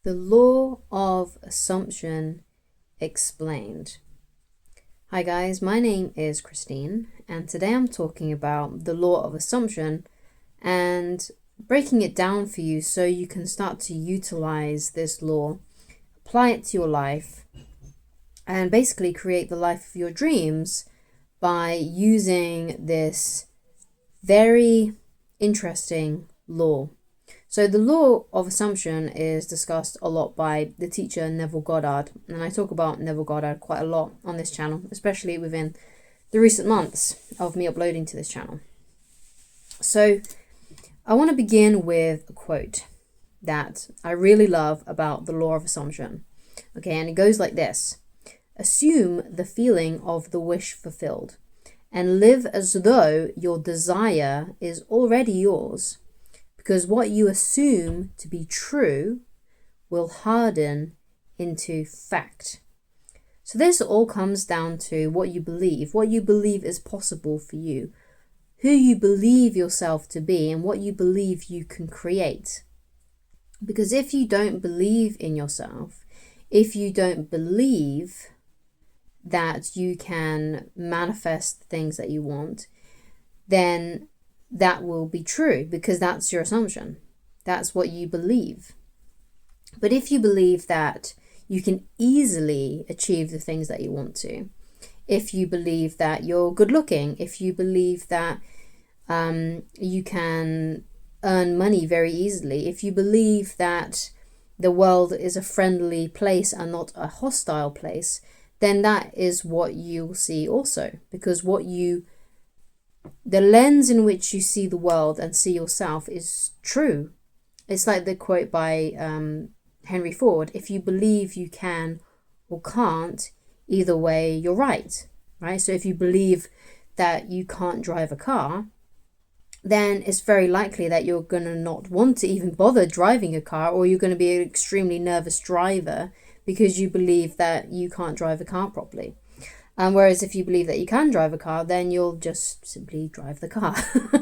The Law of Assumption Explained. Hi guys, my name is Christine, and today I'm talking about the Law of Assumption and breaking it down for you so you can start to utilize this law, apply it to your life, and basically create the life of your dreams by using this very interesting law. So the law of assumption is discussed a lot by the teacher Neville Goddard, and I talk about Neville Goddard quite a lot on this channel, especially within the recent months of me uploading to this channel. So I want to begin with a quote that I really love about the law of assumption. Okay, and it goes like this: assume the feeling of the wish fulfilled and live as though your desire is already yours. Because what you assume to be true will harden into fact. So this all comes down to what you believe is possible for you, who you believe yourself to be, and what you believe you can create. Because if you don't believe in yourself, if you don't believe that you can manifest things that you want, then that will be true, because that's your assumption. That's what you believe. But if you believe that you can easily achieve the things that you want to, if you believe that you're good looking, if you believe that you can earn money very easily, if you believe that the world is a friendly place and not a hostile place, then that is what you'll see also. Because the lens in which you see the world and see yourself is true. It's like the quote by Henry Ford: if you believe you can or can't, either way you're right. So if you believe that you can't drive a car, then it's very likely that you're going to not want to even bother driving a car, or you're going to be an extremely nervous driver because you believe that you can't drive a car properly. Whereas if you believe that you can drive a car, then you'll just simply drive the car,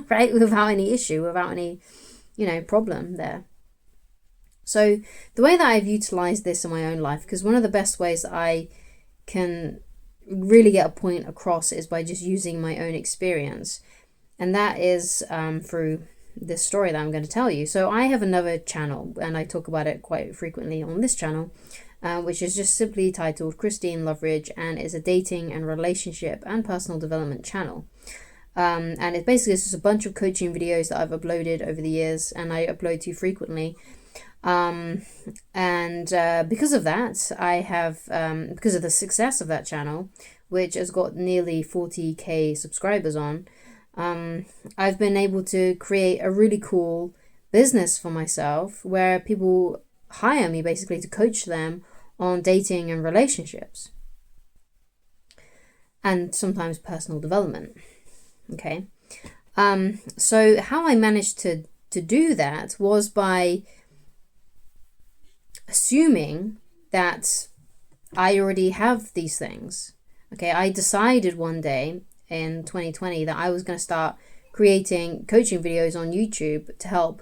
right? Without any issue, without any, problem there. So the way that I've utilized this in my own life, because one of the best ways that I can really get a point across is by just using my own experience. And that is through this story that I'm going to tell you. So I have another channel, and I talk about it quite frequently on this channel, which is just simply titled Christine Loveridge, and is a dating and relationship and personal development channel. And it's basically just a bunch of coaching videos that I've uploaded over the years, and I upload to frequently. Because of that, I have, because of the success of that channel, which has got nearly 40k subscribers on, I've been able to create a really cool business for myself where people hire me basically to coach them on dating and relationships, and sometimes personal development. Okay. So how I managed to do that was by assuming that I already have these things. Okay. I decided one day in 2020 that I was going to start creating coaching videos on YouTube to help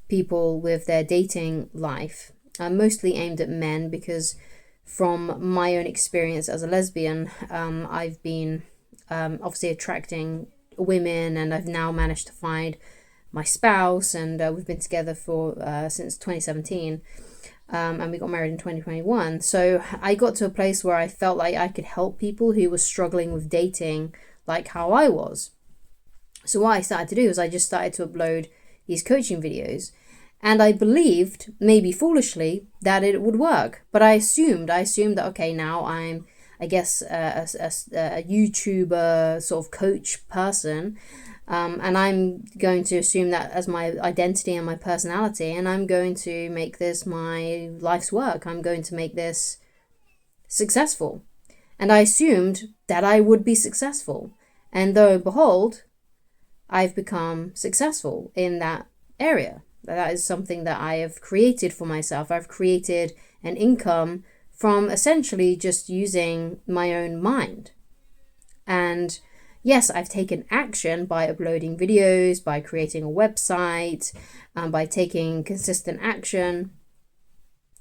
people with their dating life. Mostly aimed at men, because from my own experience as a lesbian, I've been obviously attracting women, and I've now managed to find my spouse, and we've been together for since 2017, and we got married in 2021. So I got to a place where I felt like I could help people who were struggling with dating like how I was. So what I started to do is I just started to upload these coaching videos. And I believed, maybe foolishly, that it would work. But I assumed that, okay, now I'm, I guess, a YouTuber sort of coach person. And I'm going to assume that as my identity and my personality. And I'm going to make this my life's work. I'm going to make this successful. And I assumed that I would be successful. And lo and behold, I've become successful in that area. That is something that I have created for myself. I've created an income from essentially just using my own mind. And yes, I've taken action by uploading videos, by creating a website, by taking consistent action.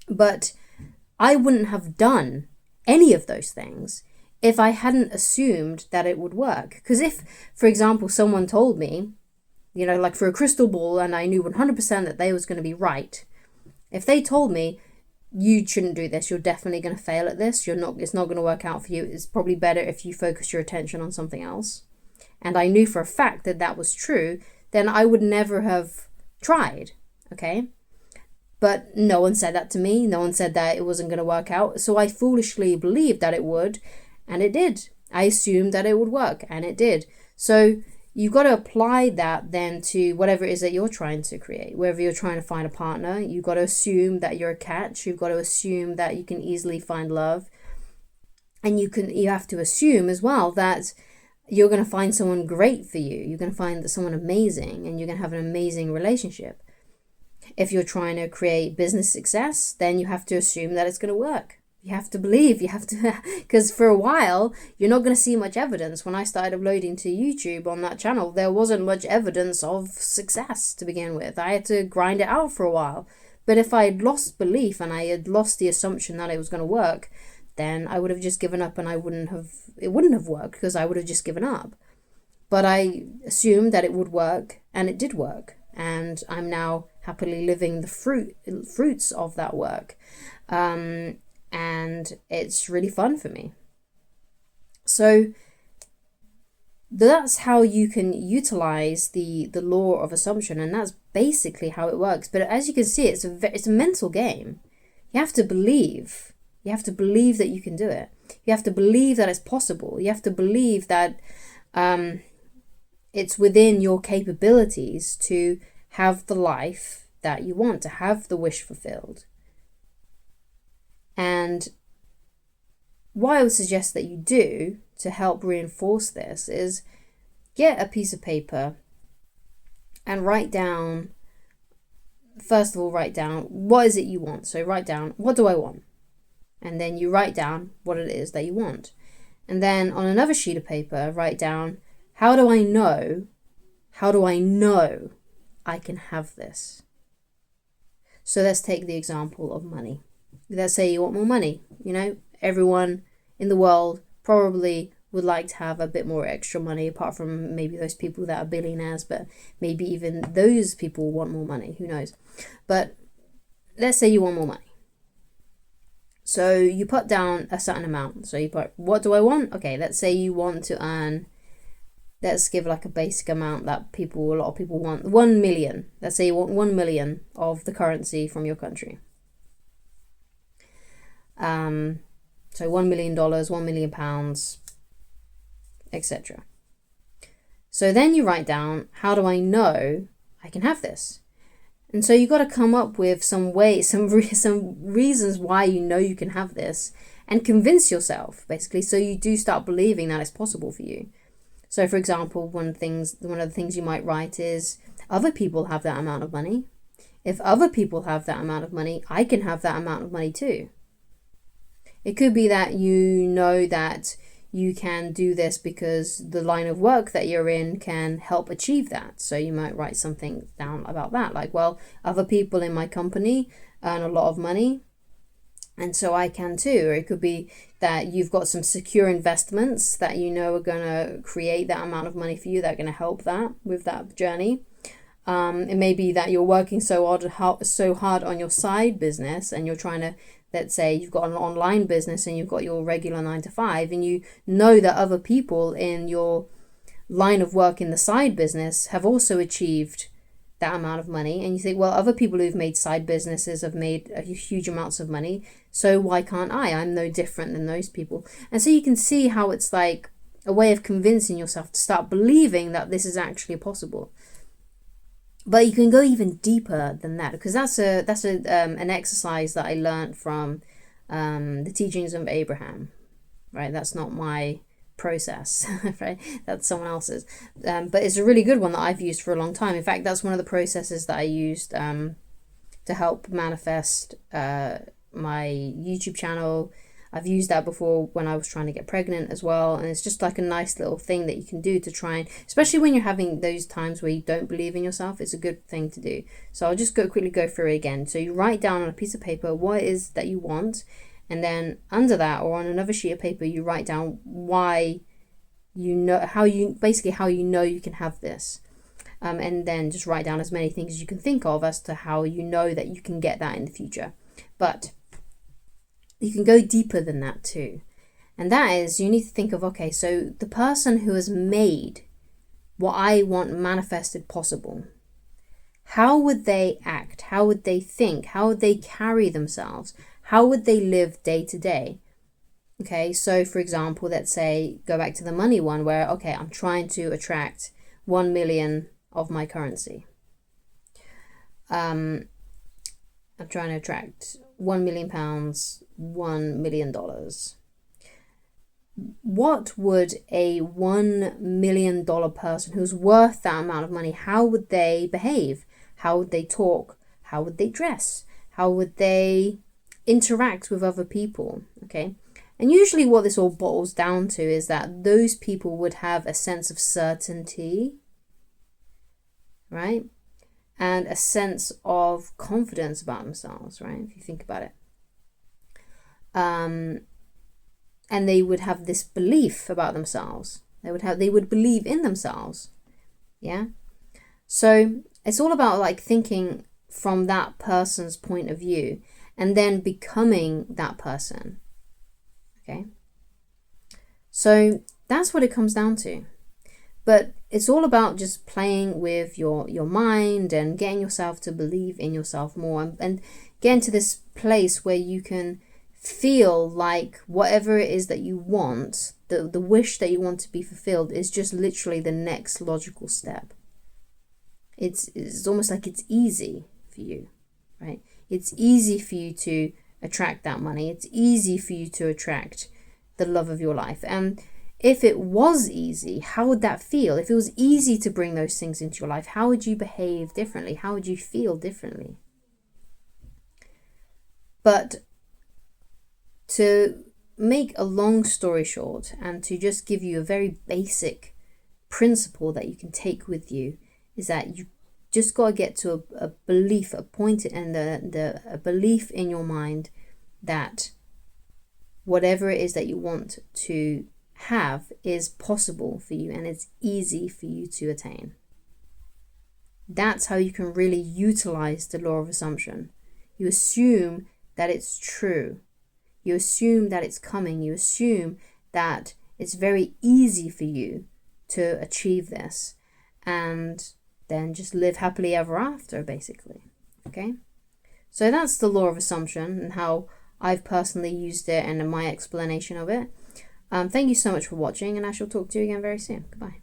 But I wouldn't have done any of those things if I hadn't assumed that it would work. Because if, for example, someone told me, like for a crystal ball, and I knew 100% that they was going to be right, if they told me, you shouldn't do this, you're definitely going to fail at this, it's not going to work out for you, it's probably better if you focus your attention on something else, and I knew for a fact that that was true, then I would never have tried, okay? But no one said that to me. No one said that it wasn't going to work out. So I foolishly believed that it would, and it did. I assumed that it would work, and it did. So you've got to apply that then to whatever it is that you're trying to create. Whether you're trying to find a partner, you've got to assume that you're a catch. You've got to assume that you can easily find love. And you have to assume as well that you're going to find someone great for you. You're going to find someone amazing, and you're going to have an amazing relationship. If you're trying to create business success, then you have to assume that it's going to work. You have to believe, because for a while, you're not going to see much evidence. When I started uploading to YouTube on that channel, there wasn't much evidence of success to begin with. I had to grind it out for a while. But if I had lost belief and I had lost the assumption that it was going to work, then I would have just given up, and it wouldn't have worked because I would have just given up. But I assumed that it would work, and it did work. And I'm now happily living the fruits of that work. And it's really fun for me. So that's how you can utilize the law of assumption, and that's basically how it works. But as you can see, it's a mental game. You have to believe. You have to believe that you can do it. You have to believe that it's possible. You have to believe that it's within your capabilities to have the life that you want, to have the wish fulfilled. And what I would suggest that you do to help reinforce this is get a piece of paper and write down, first of all, what is it you want. So write down, what do I want? And then you write down what it is that you want. And then on another sheet of paper, write down, how do I know I can have this? So let's take the example of money. Let's say you want more money. Everyone in the world probably would like to have a bit more extra money, apart from maybe those people that are billionaires, but maybe even those people want more money. Who knows? But let's say you want more money. So you put down a certain amount. So you put, what do I want? Okay, let's say you want to earn, let's give like a basic amount that a lot of people want, 1 million. Let's say you want 1 million of the currency from your country. So $1 million, £1 million, etc. So then you write down, how do I know I can have this? And so you got to come up with some reasons why you know you can have this, and convince yourself, basically, so you do start believing that it's possible for you. So, for example, one of the things you might write is, other people have that amount of money. If other people have that amount of money, I can have that amount of money too. It could be that you know that you can do this because the line of work that you're in can help achieve that. So you might write something down about that, like, well, other people in my company earn a lot of money, and so I can too. Or it could be that you've got some secure investments that you know are going to create that amount of money for you, that are going to help that with that journey. It may be that you're working so hard on your side business, and you're trying to, let's say you've got an online business and you've got your regular 9 to 5, and you know that other people in your line of work in the side business have also achieved that amount of money. And you think, well, other people who've made side businesses have made huge amounts of money, so why can't I? I'm no different than those people. And so you can see how it's like a way of convincing yourself to start believing that this is actually possible. But you can go even deeper than that, because that's an exercise that I learned from the teachings of Abraham, right? That's not my process, right? That's someone else's. But it's a really good one that I've used for a long time. In fact, that's one of the processes that I used to help manifest my YouTube channel, I've used that before when I was trying to get pregnant as well. And it's just like a nice little thing that you can do to try and, especially when you're having those times where you don't believe in yourself, it's a good thing to do. So I'll just quickly go through it again. So you write down on a piece of paper what it is that you want. And then under that, or on another sheet of paper, you write down why you know, how you know you can have this. And then just write down as many things as you can think of as to how you know that you can get that in the future. But you can go deeper than that too. And that is, you need to think of, okay, so the person who has made what I want manifested possible, how would they act? How would they think? How would they carry themselves? How would they live day to day? Okay, so for example, let's say, go back to the money one where, okay, I'm trying to attract 1 million of my currency. I'm trying to attract £1 million, $1 million. What would a $1 million person who's worth that amount of money, how would they behave? How would they talk? How would they dress? How would they interact with other people? Okay. And usually what this all boils down to is that those people would have a sense of certainty, right? And a sense of confidence about themselves, right? If you think about it. And they would have this belief about themselves. They would believe in themselves. Yeah. So it's all about like thinking from that person's point of view and then becoming that person. Okay. So that's what it comes down to. But it's all about just playing with your mind and getting yourself to believe in yourself more and getting to this place where you can feel like whatever it is that you want, the wish that you want to be fulfilled is just literally the next logical step. It's almost like it's easy for you, right? It's easy for you to attract that money. It's easy for you to attract the love of your life. And if it was easy, how would that feel? If it was easy to bring those things into your life, how would you behave differently? How would you feel differently? But to make a long story short and to just give you a very basic principle that you can take with you is that you just got to get to a belief, a point, and a belief in your mind that whatever it is that you want to have is possible for you and it's easy for you to attain. That's how you can really utilize the law of assumption. You assume that it's true. You assume that it's coming. You assume that it's very easy for you to achieve this and then just live happily ever after, basically. Okay? So that's the law of assumption and how I've personally used it and my explanation of it. Thank you so much for watching, and I shall talk to you again very soon. Goodbye.